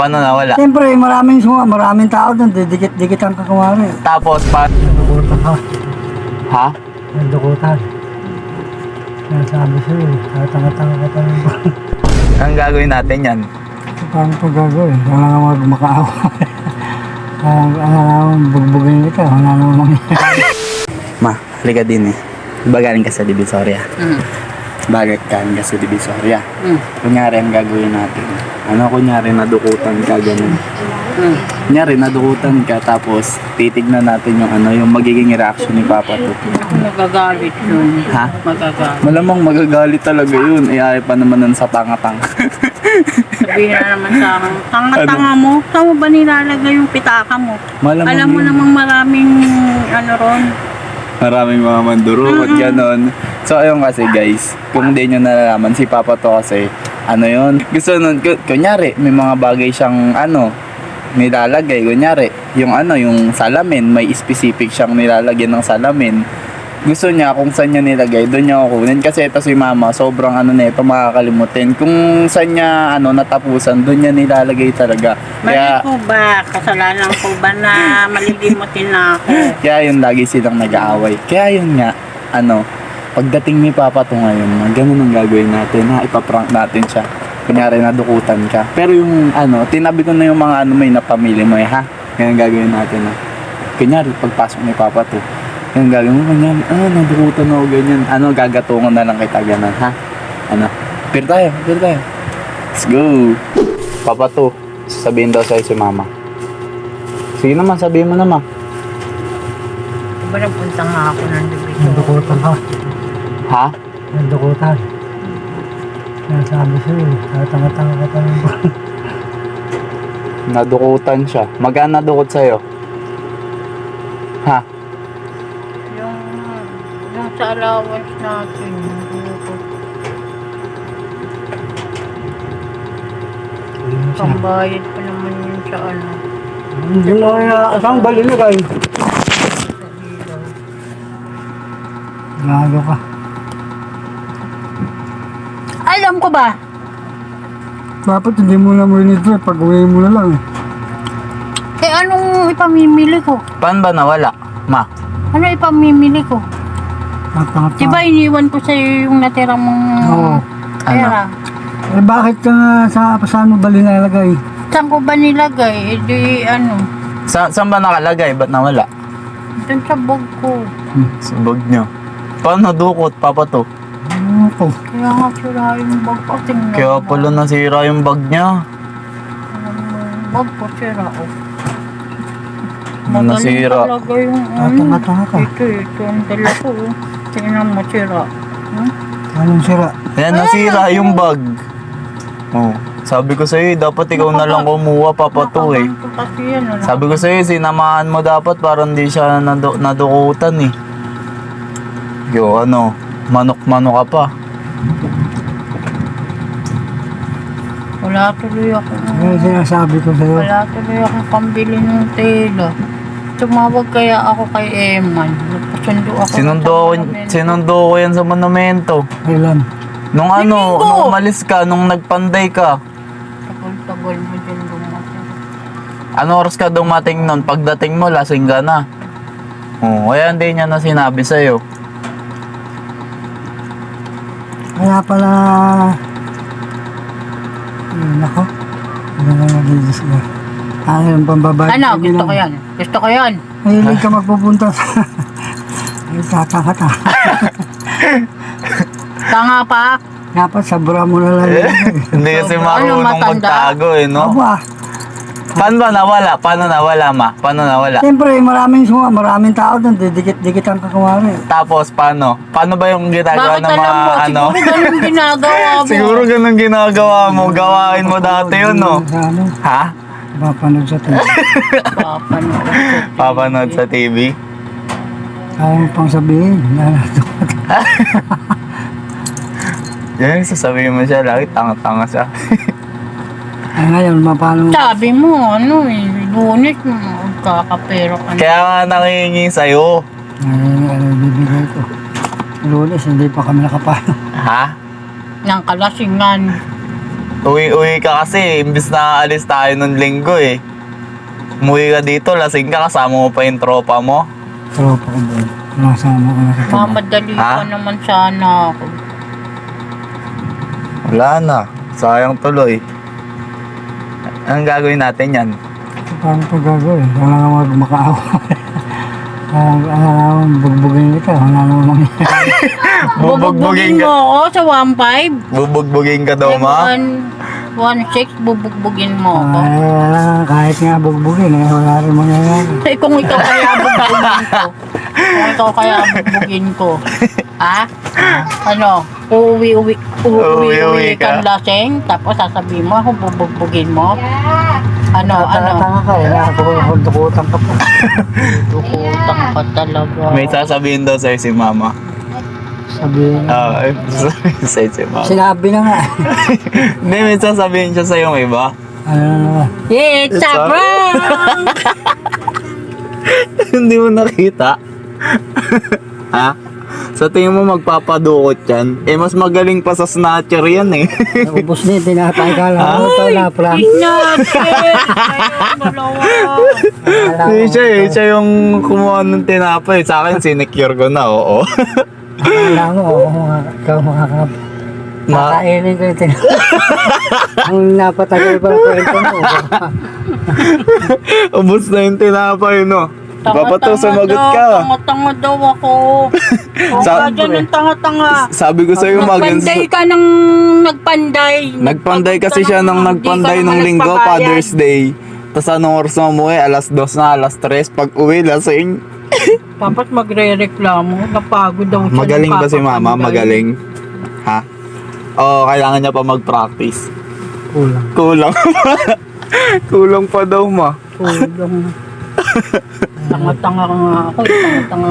Paano nawala? Siyempre, maraming tao doon, dikit ang kakumari. Tapos, Nadukutan ka. ha? Nadukutan. Nasabi sa'yo, tatanga-tanga ka talaga. Ang gagawin natin yan? Paano ito gagawin? Wala nga magmakaawa. Wala nga bugbugin kita, wala nga mangyayari. Ma, halika din eh. Diba galing ka sa Divisoria? Bakit galing ka sa Divisoria? Kunyari ang gagawin natin. Kunyari nadukutan ka, ganun. Kunyari nadukutan ka, tapos titignan natin yung magiging reaction ni Papa to. Ako magagalit yun. Ha? Magagalit. Malamang magagalit talaga yun. Ayaw pa naman nun sa tanga-tanga. Sabihin na naman sa akin, tanga-tanga mo, saan mo ba nilalagay yung pitaka mo? Malamang Alam mo yun. namang maraming ron. Maraming mga manduro at ganon. So ayun kasi guys, kung hindi nyo nalalaman, si Papa to kasi, gusto nun, kunyari, may mga bagay siyang, nilalagay, kunyari, yung salamin, may specific siyang nilalagay ng salamin. Gusto niya kung saan niya nilagay, doon niya kukunin. Kasi ito si Mama, sobrang nito, makakalimutin. Kung saan niya, natapusan, doon niya nilalagay talaga. Mali ko ba? Kasalanan ko ba na malilimutin na ako? Kaya yun, lagi silang nag-aaway. Kaya yun nga, pagdating ni Papa to ngayon, ganun ang gagawin natin, ipaprank natin siya. Kunyari, nadukutan ka. Pero yung, tinabi ko na yung mga may napamili mo ha? Ganun gagawin natin, Kunyari, pagpasok ni Papa to, yung gagawin mo, kunyari, nadukutan ako, ganyan. Gagatungan na lang kita, ganun, ha? Pir tayo. Let's go. Papa to, sabihin daw sa'yo si Mama. Sige naman, sabihin mo naman. Diba nagpunta nga ako ng Divisoria? Nadukutan ka. Ha? Nadukutan. Nasabi sa'yo, tatanga-tanga ka talaga. Nadukutan siya. Magkano nadukot sa'yo? Ha? Yung sa allowance natin. Pambayad pa naman yun sa Hindi mo kaya, saan ba linagay? Gago ka. Alam ko ba? Dapat hindi mo na mo nito, pag-uwi mo na lang Anong ipamimili ko? Paano ba nawala? Ma? Ano ipamimili ko? Tanga-tanga. Diba iniwan ko sa'yo yung natira mong Oo. pera? Bakit ka nga saan mo ba linalagay? Saan ko ba nilagay? Saan ba nakalagay? Ba't nawala? Doon sa bag ko. Sa bag niyo. Paano nadukot, Papa to? Ako. Kaya nga sira yung bag ko. Tingnan Kaya mo. pala nasira yung bag niya. Yung bag ko sira. Nasira. Talaga yung Tanga-tanga ka. Ito ang dala ko. Tingnan mo sira. Anong sira? Ayan, nasira yung bag. Oh, sabi ko sa'yo, dapat ikaw na lang kumuha, Papa to eh. Nakaganto kasi yan. Sabi ko sa'yo, sinamahan mo dapat para hindi siya nadukutan eh. Yo, manok-manok ka pa. Wala tuloy ako. Ano sinasabi ko sa'yo? Wala tuloy akong pambili ng tela. Tumawag kaya ako kay Eman. Nagpasundo ako. Sinundo ko yan sa monumento. Kailan? Nung nung umalis ka, nung nagpanday ka. Tagal-tagal mo dyan dumating. Ano oras ka dumating nun? Pagdating mo, lasing ka na. Oh, kaya hindi niya na sinabi sa'yo. Kaya pala... Nako. Ano na nagigis na? Yung pambabae. Gusto ko yan. Gusto ko yan. Mahilig ka magpupunta sa... Ay, tataka. Tanga pa. Dapat sabra mo na lang. Hindi kasi marunong matanda? magtago eh, no? Aba, Paano ba nawala? Paano nawala, Ma? Paano nawala? siyempre maraming tao doon, dikit ang kakumari. Tapos, paano? Paano ba yung ginagawa Bakit ng alam mo? mga, Siguro ganun ginagawa mo. Siguro ganun ginagawa mo. Gawain mo dati yun, no? Sa ano, Ha? papanood sa TV. Papanood. Papanood sa TV? Kaya mo pang sabihin. Yan, sasabihin mo siya lagi, tanga-tanga siya. Ay ngayon, paano? Sabi mo, Lunes mo, kakapero ka na. Kaya nga nangihingi sa'yo. Ay, bibigay ko. Lunes, hindi pa kami nakapano. Ha? Ng kalasingan. Uwi ka kasi, imbis na alis tayo nung linggo eh. Umuwi ka dito, lasing ka, kasama mo pa yung tropa mo. Tropa ko doon. Nasama ko na sa tabi. Mamadali Ha? pa naman sana ako. Wala na, sayang tuloy. Anong gagawin natin yan? Paano ito gagawin? Wala nga makaawa. Alam naman, bugbugin kita. Wala naman mangyayari. Bubugbugin mo ka. ako sa 1.5. Bubugbugin ka daw, ma? 1.6, bubugbugin mo ako. Ay, wala nga, kahit nga bugbugin eh. Wala rin mangyayari. Eh, kung ikaw kaya bugbugin ko. Kung ikaw kaya bugbugin ko. Ha? Ano? Uuwi ka. kang lasing, tapos sasabihin mo, ako bubugbugin mo. Ano? Tanga ka eh. Dukutan ka pa. Dukutang ka talaga. May sasabihin daw sa'yo si mama. Sabihin. Oo, sa'yo si mama. Sinabi na nga. Hindi, may sasabihin siya sa'yo ng iba. Ano na naman. It's a prank! Hindi mo nakita. Ha? Sa tingin mo magpapadukot yan? Eh, mas magaling pa sa snatcher yan eh. Naubos na yung tinapay ka lang. Ano ito na prank? Snatcher! Ayun, dalawa. Hindi siya eh. Siya yung kumuha ng tinapay. Sa akin, sinecure ko na, oo. Akala mo, ikaw makakainin ko yung tinapay. Ang napatagal pa ang kwento mo. Ubus na yung tinapay, no? Papato, sumagot ka. Tanga-tanga daw ako. Huwag Sa- ka dyan ng tanga-tanga. Sabi ko sa'yo, Nagpanday ka ng nagpanday. Nagpanday kasi siya nang nagpanday nung linggo, Father's Day. Tapos anong oras na umuwi? Alas 2 na, alas 3. Pag uwi, lasing. Dapat magre-reklamo. Napagod daw siya. Magaling ba si nagpapanday. mama? Magaling? Ha? Oo, kailangan niya pa mag-practice. Kulang. Kulang pa. Kulang pa daw, ma. Kulang. Tanga-tanga nga ako. Tanga-tanga